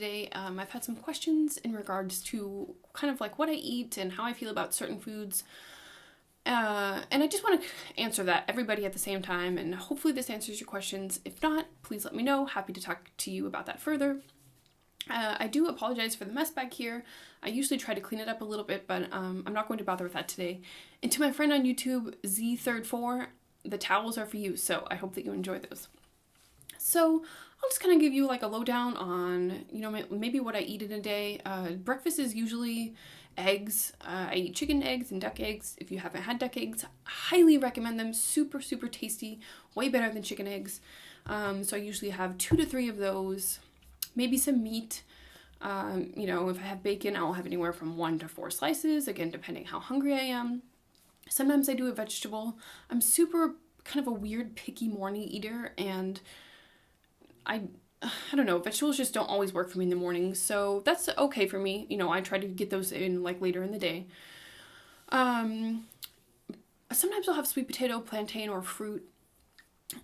today. I've had some questions in regards to kind of like what I eat and how I feel about certain foods. And I just want to answer that everybody at the same time, and hopefully this answers your questions. If not, please let me know. Happy to talk to you about that further. I do apologize for the mess back here. I usually try to clean it up a little bit, but I'm not going to bother with that today. And to my friend on YouTube, Z34, the towels are for you, so I hope that you enjoy those. So I'll just kind of give you like a lowdown on, maybe what I eat in a day. Breakfast is usually eggs. I eat chicken eggs and duck eggs. If you haven't had duck eggs, highly recommend them. Super, super tasty. Way better than chicken eggs. So I usually have 2 to 3 of those. Maybe some meat. If I have bacon, I'll have anywhere from 1 to 4 slices. Again, depending how hungry I am. Sometimes I do a vegetable. I'm super kind of a weird picky morning eater, and I don't know, vegetables just don't always work for me in the morning, so that's okay for me. I try to get those in like later in the day. Sometimes I'll have sweet potato, plantain, or fruit.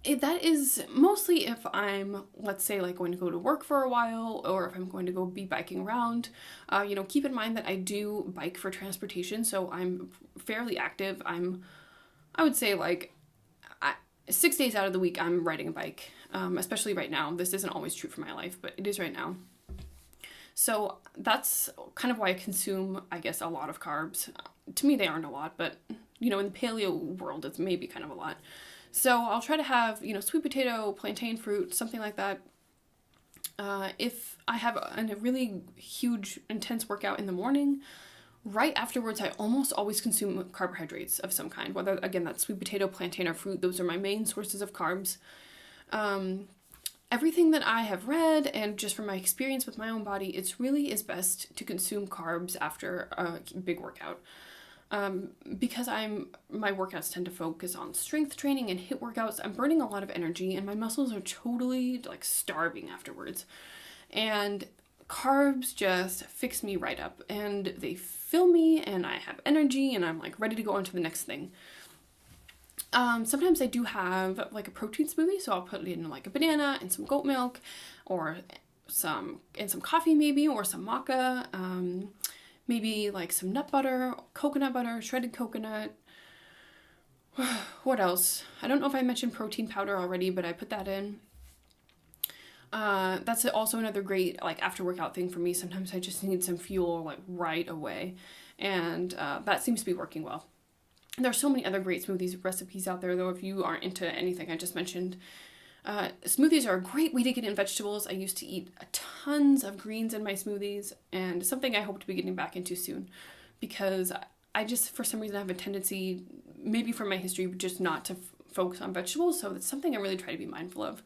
That is mostly if I'm, let's say, like going to go to work for a while, or if I'm going to go be biking around. Keep in mind that I do bike for transportation, so I'm fairly active. I would say like 6 days out of the week I'm riding a bike, especially right now. This isn't always true for my life, but it is right now. So that's kind of why I consume, I guess, a lot of carbs. To me, they aren't a lot, but, in the paleo world, it's maybe kind of a lot. So I'll try to have, sweet potato, plantain, fruit, something like that. If I have a really huge, intense workout in the morning, right afterwards, I almost always consume carbohydrates of some kind, whether, again, that's sweet potato, plantain, or fruit. Those are my main sources of carbs. Everything that I have read, and just from my experience with my own body, it's really is best to consume carbs after a big workout. Because my workouts tend to focus on strength training and HIIT workouts, I'm burning a lot of energy, and my muscles are totally, like, starving afterwards. And carbs just fix me right up, and they fill me, and I have energy, and I'm like ready to go on to the next thing. Sometimes I do have like a protein smoothie, so I'll put in like a banana and some goat milk, or some coffee maybe, or some maca, maybe like some nut butter, coconut butter, shredded coconut. What else? I don't know if I mentioned protein powder already, but I put that in. That's also another great like after workout thing for me. Sometimes I just need some fuel like right away, and that seems to be working well. There are so many other great smoothies recipes out there, though, if you aren't into anything I just mentioned. Smoothies are a great way to get in vegetables. I used to eat tons of greens in my smoothies, and something I hope to be getting back into soon, because I just, for some reason, have a tendency, maybe from my history, just not to focus on vegetables, so that's something I really try to be mindful of.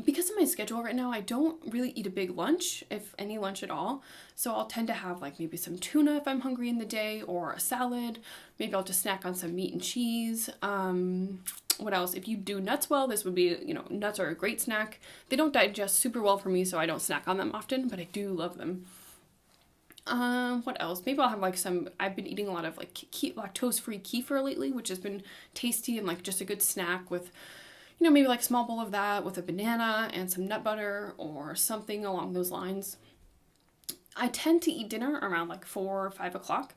Because of my schedule right now, I don't really eat a big lunch, if any lunch at all. So I'll tend to have like maybe some tuna if I'm hungry in the day, or a salad. Maybe I'll just snack on some meat and cheese. What else? If you do nuts well, this would be, nuts are a great snack. They don't digest super well for me, so I don't snack on them often, but I do love them. What else? Maybe I'll have like I've been eating a lot of like lactose-free kefir lately, which has been tasty and like just a good snack with, maybe like a small bowl of that with a banana and some nut butter or something along those lines. I tend to eat dinner around like 4 or 5 o'clock.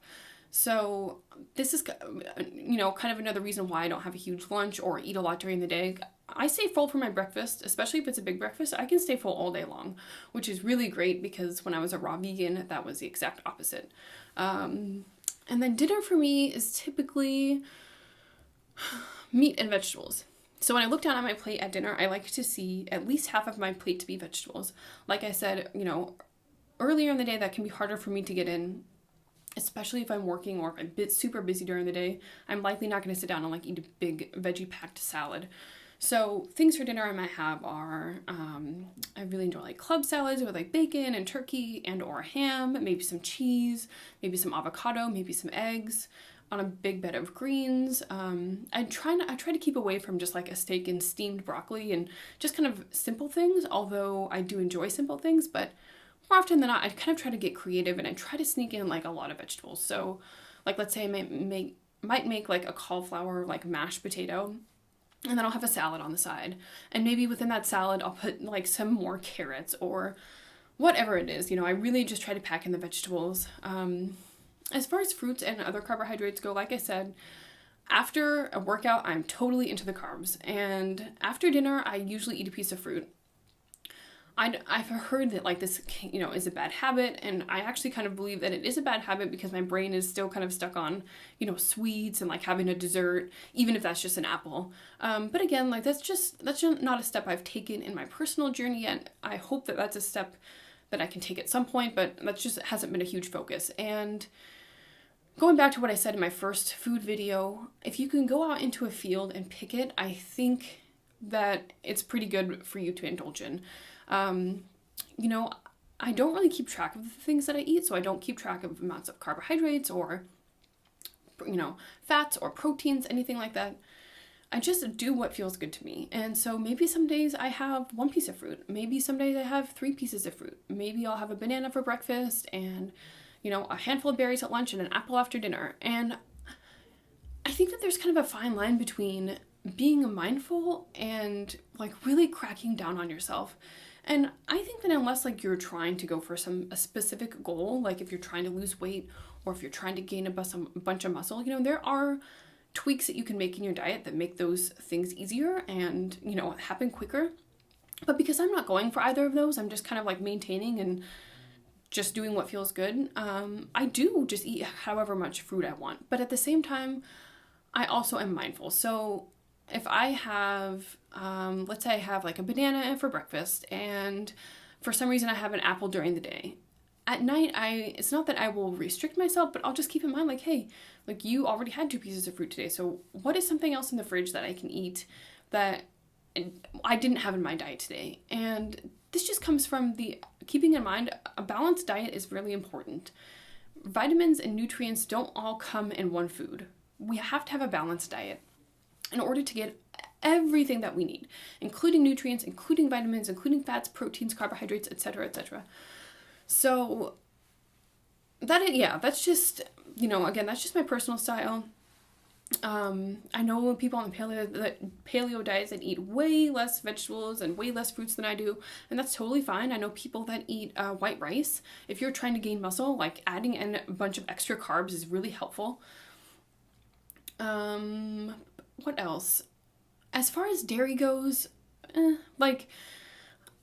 So this is, kind of another reason why I don't have a huge lunch or eat a lot during the day. I stay full for my breakfast, especially if it's a big breakfast. I can stay full all day long, which is really great, because when I was a raw vegan, that was the exact opposite. And then dinner for me is typically meat and vegetables. So when I look down at my plate at dinner, I like to see at least half of my plate to be vegetables. Like I said, earlier in the day, that can be harder for me to get in, especially if I'm working or if I'm a bit super busy during the day. I'm likely not going to sit down and like eat a big veggie-packed salad. So things for dinner I might have are, I really enjoy like club salads with like bacon and turkey and or ham, maybe some cheese, maybe some avocado, maybe some eggs, on a big bed of greens. I try to keep away from just like a steak and steamed broccoli and just kind of simple things, although I do enjoy simple things, but more often than not, I kind of try to get creative, and I try to sneak in like a lot of vegetables. So like, let's say I might make like a cauliflower like mashed potato. and then I'll have a salad on the side. And maybe within that salad, I'll put like some more carrots or whatever it is. I really just try to pack in the vegetables. As far as fruits and other carbohydrates go, like I said, after a workout, I'm totally into the carbs. And after dinner, I usually eat a piece of fruit. I've heard that like this, is a bad habit, and I actually kind of believe that it is a bad habit because my brain is still kind of stuck on, sweets and like having a dessert, even if that's just an apple. But again, like that's just not a step I've taken in my personal journey yet. I hope that that's a step that I can take at some point, but that just hasn't been a huge focus. And going back to what I said in my first food video, if you can go out into a field and pick it, I think that it's pretty good for you to indulge in. I don't really keep track of the things that I eat, so I don't keep track of amounts of carbohydrates or, fats or proteins, anything like that. I just do what feels good to me. And so maybe some days I have one piece of fruit. Maybe some days I have 3 pieces of fruit. Maybe I'll have a banana for breakfast and, a handful of berries at lunch and an apple after dinner. And I think that there's kind of a fine line between being mindful and like really cracking down on yourself. And I think that unless like you're trying to go for a specific goal, like if you're trying to lose weight or if you're trying to gain a bunch of muscle, there are tweaks that you can make in your diet that make those things easier and, happen quicker. But because I'm not going for either of those, I'm just kind of like maintaining and just doing what feels good. I do just eat however much fruit I want. But at the same time, I also am mindful. So if I have, let's say I have like a banana for breakfast and for some reason I have an apple during the day. At night, it's not that I will restrict myself, but I'll just keep in mind like, hey, like you already had 2 pieces of fruit today. So what is something else in the fridge that I can eat that I didn't have in my diet today? And this just comes from keeping in mind a balanced diet is really important. Vitamins and nutrients don't all come in one food. We have to have a balanced diet in order to get everything that we need, including nutrients, including vitamins, including fats, proteins, carbohydrates, etc., etc. So that's just, again, that's just my personal style. I know people on the paleo diets that eat way less vegetables and way less fruits than I do, and that's totally fine. I know people that eat white rice. If you're trying to gain muscle, like adding in a bunch of extra carbs is really helpful. What else? As far as dairy goes,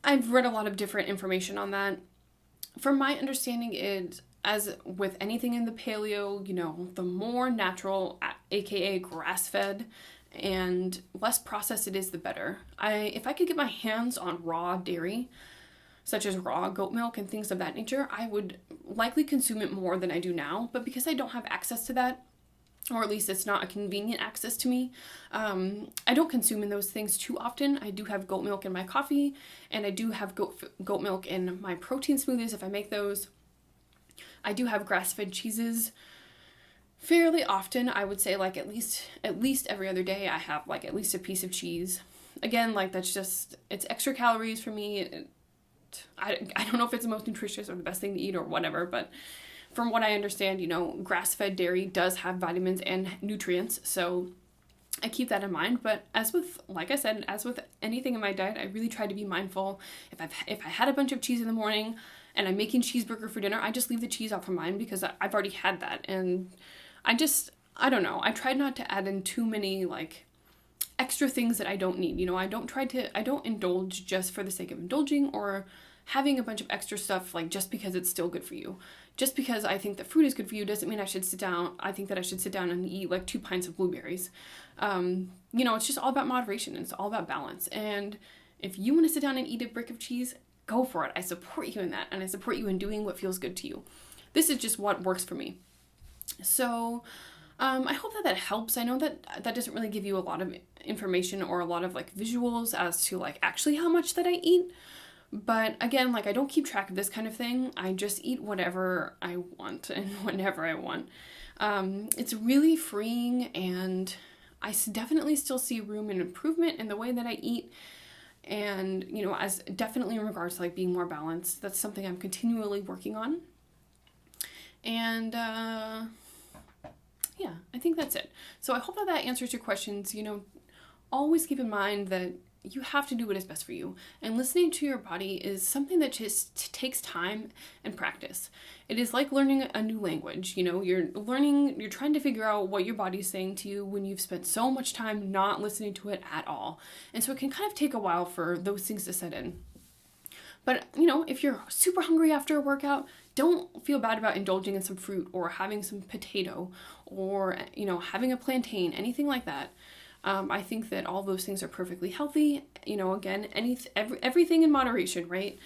I've read a lot of different information on that. From my understanding, as with anything in the paleo, the more natural, aka grass-fed, and less processed it is, the better. If I could get my hands on raw dairy, such as raw goat milk and things of that nature, I would likely consume it more than I do now. But because I don't have access to that, or at least it's not a convenient access to me, I don't consume in those things too often. I do have goat milk in my coffee, and I do have goat milk in my protein smoothies if I make those. I do have grass-fed cheeses fairly often. I would say like at least every other day I have like at least a piece of cheese. Again, like that's just, it's extra calories for me. I don't know if it's the most nutritious or the best thing to eat or whatever, but from what I understand, grass-fed dairy does have vitamins and nutrients, so I keep that in mind. But as with anything in my diet, I really try to be mindful. If I had a bunch of cheese in the morning and I'm making cheeseburger for dinner, I just leave the cheese out for mine because I've already had that. And I don't know. I try not to add in too many like extra things that I don't need. I don't indulge just for the sake of indulging or having a bunch of extra stuff like just because it's still good for you. Just because I think that fruit is good for you doesn't mean I think that I should sit down and eat like 2 pints of blueberries. It's just all about moderation and it's all about balance. And if you want to sit down and eat a brick of cheese, go for it. I support you in that, and I support you in doing what feels good to you. This is just what works for me. So I hope that helps. I know that doesn't really give you a lot of information or a lot of like visuals as to like actually how much that I eat. But again, like I don't keep track of this kind of thing. I just eat whatever I want and whenever I want. It's really freeing, and I definitely still see room and improvement in the way that I eat. And, as definitely in regards to like being more balanced, that's something I'm continually working on. And yeah, I think that's it. So I hope that answers your questions. always keep in mind that you have to do what is best for you. And listening to your body is something that just takes time and practice. It is like learning a new language. You're trying to figure out what your body is saying to you when you've spent so much time not listening to it at all. And so it can kind of take a while for those things to set in. But, if you're super hungry after a workout, don't feel bad about indulging in some fruit or having some potato or, having a plantain, anything like that. I think that all those things are perfectly healthy. Again, everything in moderation, right?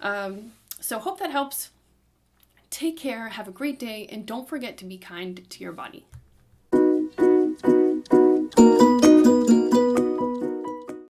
So hope that helps. Take care, have a great day, and don't forget to be kind to your body.